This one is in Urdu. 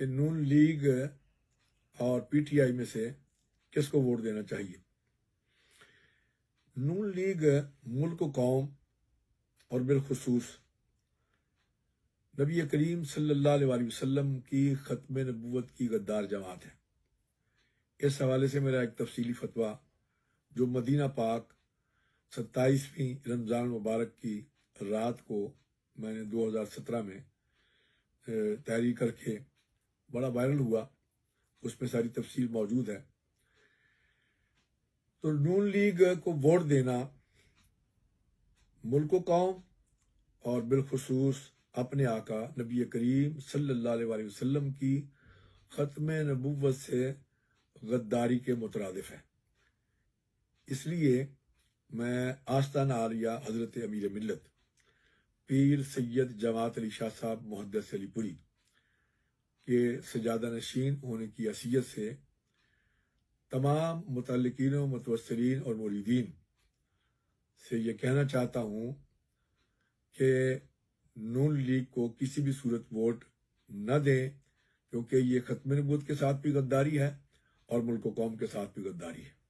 کہ نون لیگ اور پی ٹی آئی میں سے کس کو ووٹ دینا چاہیے۔ نون لیگ ملک و قوم اور بالخصوص نبی کریم صلی اللہ علیہ وسلم کی ختم نبوت کی غدار جماعت ہے۔ اس حوالے سے میرا ایک تفصیلی فتویٰ جو مدینہ پاک 27ویں رمضان مبارک کی رات کو میں نے 2017 میں تحریر کر کے بڑا وائرل ہوا، اس میں ساری تفصیل موجود ہے۔ تو نون لیگ کو ووٹ دینا ملک و قوم اور بالخصوص اپنے آقا نبی کریم صلی اللہ علیہ وسلم کی ختم نبوت سے غداری کے مترادف ہے۔ اس لیے میں آستانہ عالیہ حضرت امیر ملت پیر سید جماعت علی شاہ صاحب محدث علی پوری کے سجادہ نشین ہونے کی حیثیت سے تمام متعلقین و متوسلین اور مریدین سے یہ کہنا چاہتا ہوں کہ نون لیگ کو کسی بھی صورت ووٹ نہ دیں، کیونکہ یہ ختم نبوت کے ساتھ بھی غداری ہے اور ملک و قوم کے ساتھ بھی غداری ہے۔